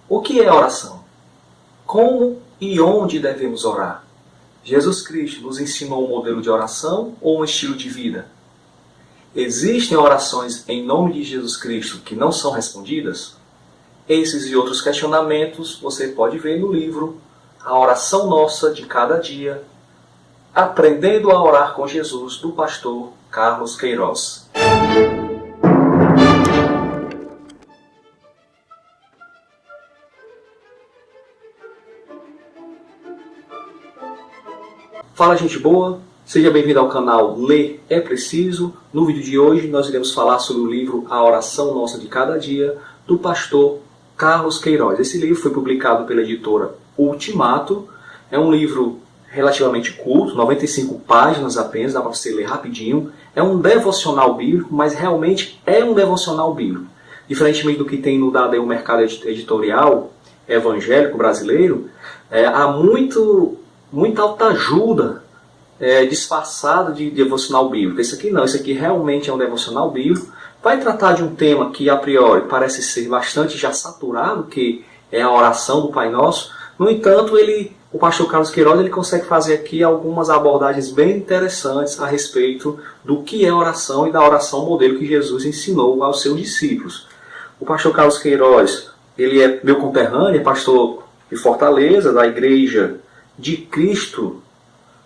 O que é oração? Como e onde devemos orar? Jesus Cristo nos ensinou um modelo de oração ou um estilo de vida? Existem orações em nome de Jesus Cristo que não são respondidas? Esses e outros questionamentos você pode ver no livro A Oração Nossa de Cada Dia, Aprendendo a Orar com Jesus, do pastor Carlos Queiroz. Fala, gente boa! Seja bem-vindo ao canal Ler é Preciso. No vídeo de hoje nós iremos falar sobre o livro A Oração Nossa de Cada Dia, do pastor Carlos Queiroz. Esse livro foi publicado pela editora Ultimato. É um livro relativamente curto, 95 páginas apenas, dá para você ler rapidinho. É um devocional bíblico, mas realmente é um devocional bíblico. Diferentemente do que tem no dado aí o mercado editorial evangélico brasileiro, há muita autoajuda disfarçada de devocional bíblico. Esse aqui não, esse aqui realmente é um devocional bíblico. Vai tratar de um tema que a priori parece ser bastante já saturado, que é a oração do Pai Nosso. No entanto, o pastor Carlos Queiroz ele consegue fazer aqui algumas abordagens bem interessantes a respeito do que é oração e da oração modelo que Jesus ensinou aos seus discípulos. O pastor Carlos Queiroz, ele é meu conterrâneo, é pastor de Fortaleza, da Igreja de Cristo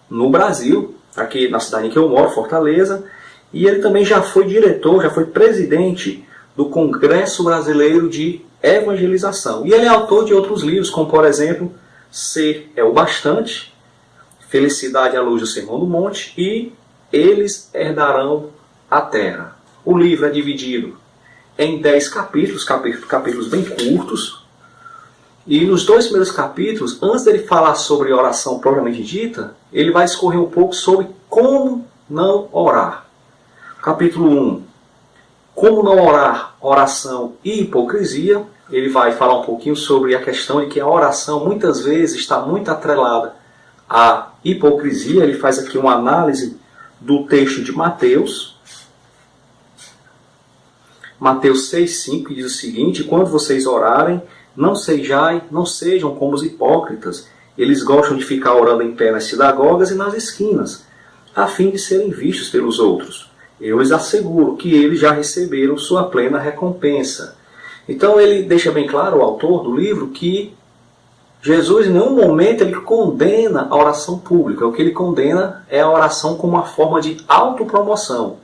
no Brasil, aqui na cidade em que eu moro, Fortaleza, e ele também já foi diretor, já foi presidente do Congresso Brasileiro de Evangelização. E ele é autor de outros livros, como por exemplo, Ser é o Bastante, Felicidade à Luz do Sermão do Monte e Eles Herdarão a Terra. O livro é dividido em 10 capítulos bem curtos. E nos 2 primeiros capítulos, antes dele falar sobre oração propriamente dita, ele vai discorrer um pouco sobre como não orar. Capítulo 1, como não orar, oração e hipocrisia. Ele vai falar um pouquinho sobre a questão de que a oração muitas vezes está muito atrelada à hipocrisia. Ele faz aqui uma análise do texto de Mateus. Mateus 6,5, que diz o seguinte: quando vocês orarem, não sejam como os hipócritas. Eles gostam de ficar orando em pé nas sinagogas e nas esquinas, a fim de serem vistos pelos outros. Eu lhes asseguro que eles já receberam sua plena recompensa. Então ele deixa bem claro, o autor do livro, que Jesus em nenhum momento ele condena a oração pública. O que ele condena é a oração como uma forma de autopromoção.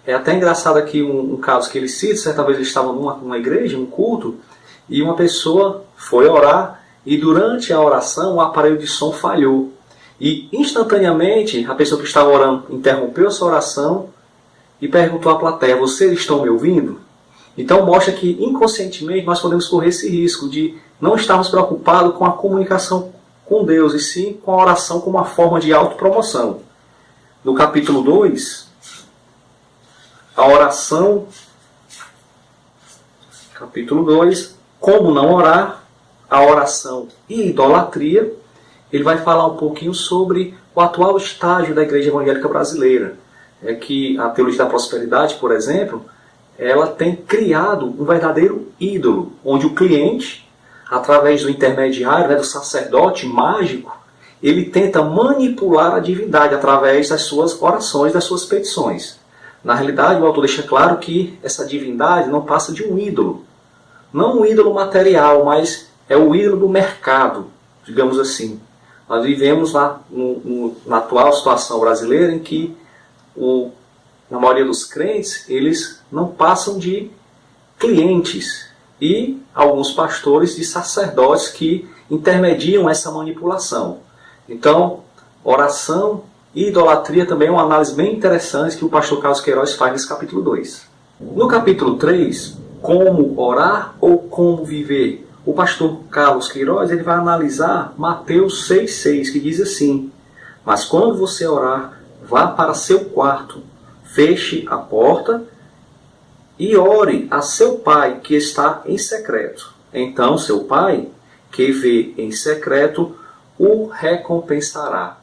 É até engraçado aqui um caso que ele cita. Certa vez ele estava numa igreja, num culto, e uma pessoa foi orar e durante a oração o aparelho de som falhou. E instantaneamente a pessoa que estava orando interrompeu a sua oração e perguntou à plateia: vocês estão me ouvindo? Então mostra que inconscientemente nós podemos correr esse risco de não estarmos preocupados com a comunicação com Deus, e sim com a oração como uma forma de autopromoção. No capítulo 2, a oração, capítulo 2, como não orar, a oração e idolatria, ele vai falar um pouquinho sobre o atual estágio da Igreja Evangélica Brasileira. É que a teologia da prosperidade, por exemplo, ela tem criado um verdadeiro ídolo, onde o cliente, através do intermediário, do sacerdote mágico, ele tenta manipular a divindade através das suas orações, das suas petições. Na realidade, o autor deixa claro que essa divindade não passa de um ídolo. Não um ídolo material, mas é o ídolo do mercado, digamos assim. Nós vivemos na atual situação brasileira em que na maioria dos crentes, eles não passam de clientes e alguns pastores de sacerdotes que intermediam essa manipulação. Então, oração e idolatria também é uma análise bem interessante que o pastor Carlos Queiroz faz nesse capítulo 2. No capítulo 3, como orar ou como viver, o pastor Carlos Queiroz ele vai analisar Mateus 6,6, que diz assim: mas quando você orar, vá para seu quarto, feche a porta e ore a seu pai que está em secreto. Então seu pai, que vê em secreto, o recompensará.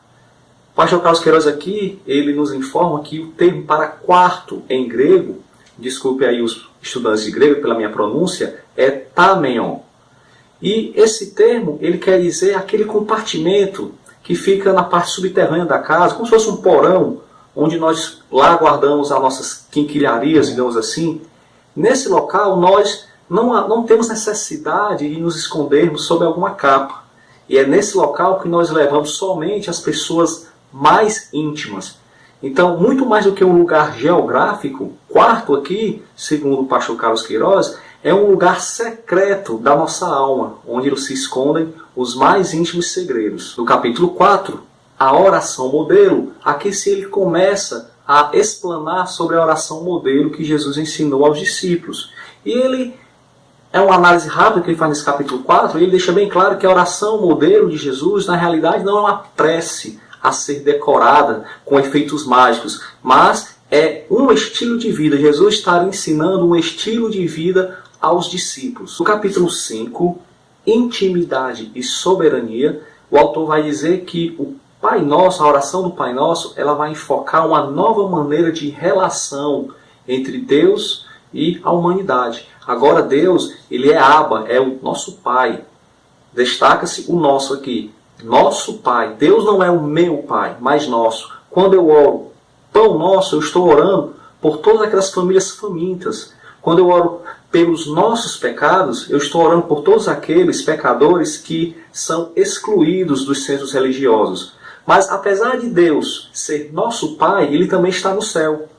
O pastor Carlos Queiroz aqui, ele nos informa que o termo para quarto em grego, desculpe aí os estudantes de grego pela minha pronúncia, é tameion. E esse termo, ele quer dizer aquele compartimento que fica na parte subterrânea da casa, como se fosse um porão, onde nós lá guardamos as nossas quinquilharias, digamos assim. Nesse local, nós não temos necessidade de nos escondermos sob alguma capa. E é nesse local que nós levamos somente as pessoas mais íntimas. Então, muito mais do que um lugar geográfico, quarto aqui, segundo o pastor Carlos Queiroz, é um lugar secreto da nossa alma, onde se escondem os mais íntimos segredos. No capítulo 4, a oração modelo, aqui se ele começa a explanar sobre a oração modelo que Jesus ensinou aos discípulos. E ele é uma análise rápida que ele faz nesse capítulo 4, e ele deixa bem claro que a oração modelo de Jesus, na realidade, não é uma prece a ser decorada com efeitos mágicos, mas é um estilo de vida. Jesus está ensinando um estilo de vida aos discípulos. No capítulo 5, intimidade e soberania, o autor vai dizer que o Pai Nosso, a oração do Pai Nosso, ela vai enfocar uma nova maneira de relação entre Deus e a humanidade. Agora Deus, ele é Abba, é o nosso Pai. Destaca-se o nosso aqui. Nosso Pai. Deus não é o meu Pai, mas nosso. Quando eu oro Pão Nosso, eu estou orando por todas aquelas famílias famintas. Quando eu oro pelos nossos pecados, eu estou orando por todos aqueles pecadores que são excluídos dos centros religiosos. Mas apesar de Deus ser nosso Pai, Ele também está no céu.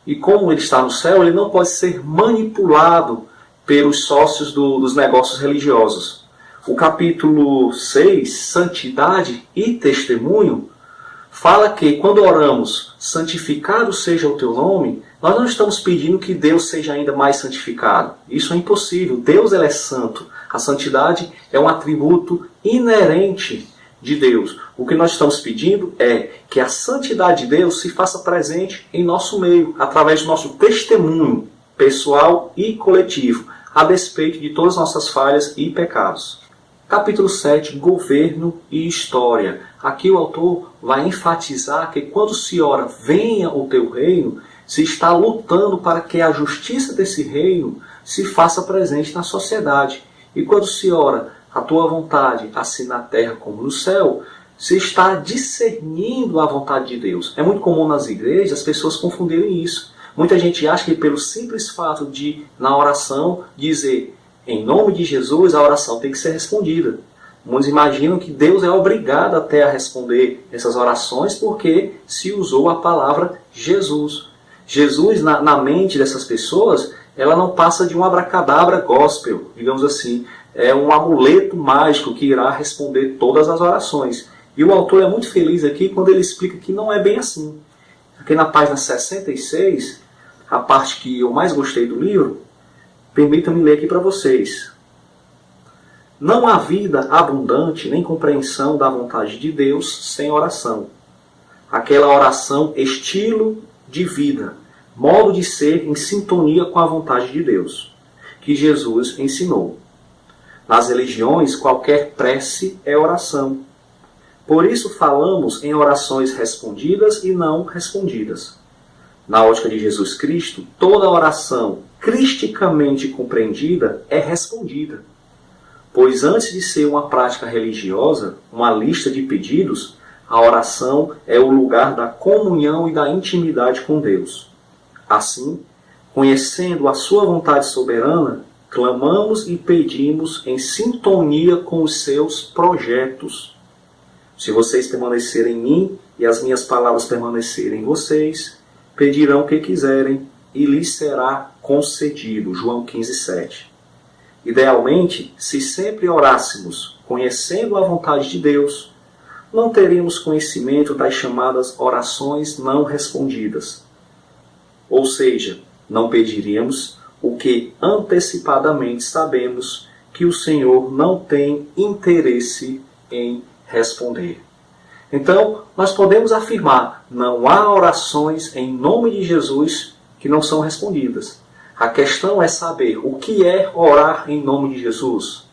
E como Ele está no céu, Ele não pode ser manipulado pelos sócios dos negócios religiosos. O capítulo 6, Santidade e Testemunho, fala que quando oramos, santificado seja o teu nome, nós não estamos pedindo que Deus seja ainda mais santificado. Isso é impossível. Deus, ele é santo. A santidade é um atributo inerente de Deus. O que nós estamos pedindo é que a santidade de Deus se faça presente em nosso meio, através do nosso testemunho pessoal e coletivo, a despeito de todas as nossas falhas e pecados. Capítulo 7, Governo e História. Aqui o autor vai enfatizar que quando se ora, venha o teu reino, se está lutando para que a justiça desse reino se faça presente na sociedade. E quando se ora, a tua vontade, assim na terra como no céu, se está discernindo a vontade de Deus. É muito comum nas igrejas as pessoas confundirem isso. Muita gente acha que pelo simples fato de, na oração, dizer em nome de Jesus, a oração tem que ser respondida. Muitos imaginam que Deus é obrigado até a responder essas orações porque se usou a palavra Jesus. Jesus, na mente dessas pessoas, ela não passa de um abracadabra gospel, digamos assim. É um amuleto mágico que irá responder todas as orações. E o autor é muito feliz aqui quando ele explica que não é bem assim. Aqui na página 66, a parte que eu mais gostei do livro, permitam-me ler aqui para vocês. Não há vida abundante nem compreensão da vontade de Deus sem oração. Aquela oração estilo de vida, modo de ser em sintonia com a vontade de Deus, que Jesus ensinou. Nas religiões, qualquer prece é oração. Por isso falamos em orações respondidas e não respondidas. Na ótica de Jesus Cristo, toda oração cristicamente compreendida é respondida. Pois antes de ser uma prática religiosa, uma lista de pedidos, a oração é o lugar da comunhão e da intimidade com Deus. Assim, conhecendo a sua vontade soberana, clamamos e pedimos em sintonia com os seus projetos. Se vocês permanecerem em mim e as minhas palavras permanecerem em vocês, pedirão o que quiserem e lhes será concedido. João 15:7. Idealmente, se sempre orássemos conhecendo a vontade de Deus, não teríamos conhecimento das chamadas orações não respondidas. Ou seja, não pediríamos o que antecipadamente sabemos que o Senhor não tem interesse em responder. Então, nós podemos afirmar, não há orações em nome de Jesus que não são respondidas. A questão é saber o que é orar em nome de Jesus.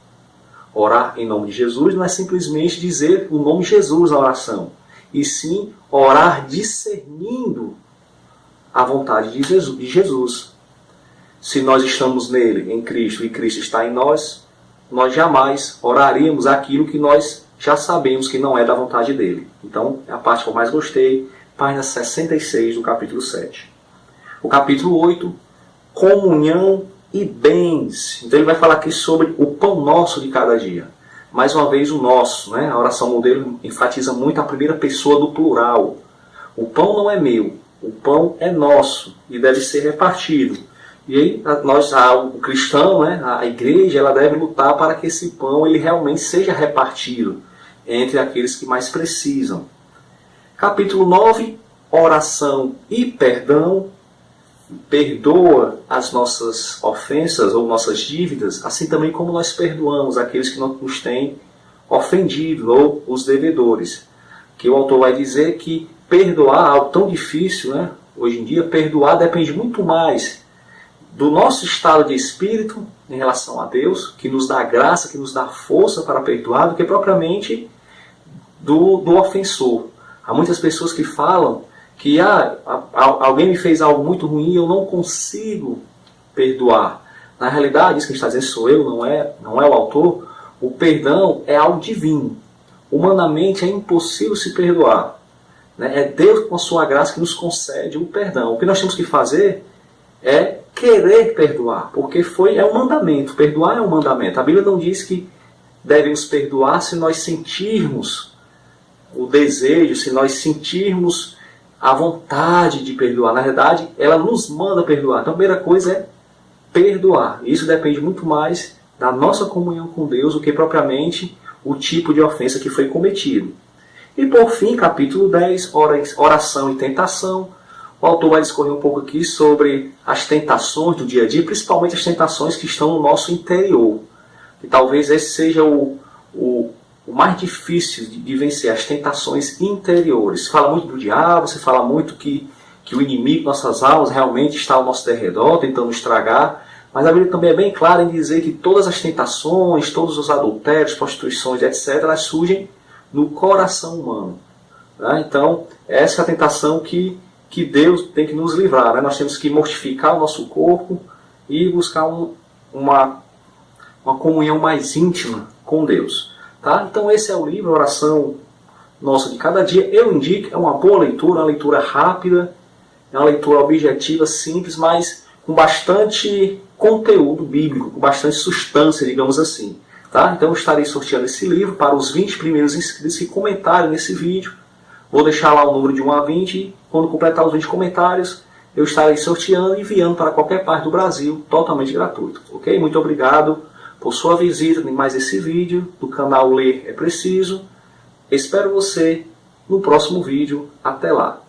Orar em nome de Jesus não é simplesmente dizer o nome Jesus na oração, e sim orar discernindo a vontade de Jesus. Se nós estamos nele, em Cristo, e Cristo está em nós, nós jamais oraríamos aquilo que nós já sabemos que não é da vontade dele. Então, é a parte que eu mais gostei, página 66 do capítulo 7. O capítulo 8, comunhão e bens. Então ele vai falar aqui sobre o pão nosso de cada dia. Mais uma vez o nosso, né? A oração modelo enfatiza muito a primeira pessoa do plural. O pão não é meu, o pão é nosso e deve ser repartido. E aí o cristão, né? A igreja, ela deve lutar para que esse pão ele realmente seja repartido entre aqueles que mais precisam. Capítulo 9, oração e perdão. Perdoa as nossas ofensas ou nossas dívidas, assim também como nós perdoamos aqueles que nos têm ofendido ou os devedores. Que o autor vai dizer que perdoar é algo tão difícil, né? Hoje em dia, perdoar depende muito mais do nosso estado de espírito em relação a Deus, que nos dá graça, que nos dá força para perdoar, do que propriamente do ofensor. Há muitas pessoas que falam que alguém me fez algo muito ruim e eu não consigo perdoar. Na realidade, isso que está dizendo sou eu, não é o autor. O perdão é algo divino. Humanamente é impossível se perdoar. É Deus, com a sua graça, que nos concede o perdão. O que nós temos que fazer é querer perdoar, porque é um mandamento. Perdoar é um mandamento. A Bíblia não diz que devemos perdoar se nós sentirmos o desejo, se nós sentirmos a vontade de perdoar. Na verdade, ela nos manda perdoar. Então, a primeira coisa é perdoar. Isso depende muito mais da nossa comunhão com Deus do que propriamente o tipo de ofensa que foi cometido. E por fim, capítulo 10, oração e tentação. O autor vai discorrer um pouco aqui sobre as tentações do dia a dia, principalmente as tentações que estão no nosso interior. E talvez esse seja o mais difícil de vencer, as tentações interiores. Se fala muito do diabo, se fala muito que o inimigo de nossas almas realmente está ao nosso derredor, tentando estragar. Mas a Bíblia também é bem clara em dizer que todas as tentações, todos os adultérios, prostituições, etc., elas surgem no coração humano. Então, essa é a tentação que Deus tem que nos livrar. Nós temos que mortificar o nosso corpo e buscar uma comunhão mais íntima com Deus. Então esse é o livro, a oração nossa de cada dia. Eu indico, é uma boa leitura, uma leitura rápida, é uma leitura objetiva, simples, mas com bastante conteúdo bíblico, com bastante substância, digamos assim. Então eu estarei sorteando esse livro para os 20 primeiros inscritos que comentarem nesse vídeo. Vou deixar lá o número de 1 a 20 e quando completar os 20 comentários, eu estarei sorteando e enviando para qualquer parte do Brasil, totalmente gratuito. Ok? Muito obrigado por sua visita em mais esse vídeo do canal Ler é Preciso. Espero você no próximo vídeo. Até lá!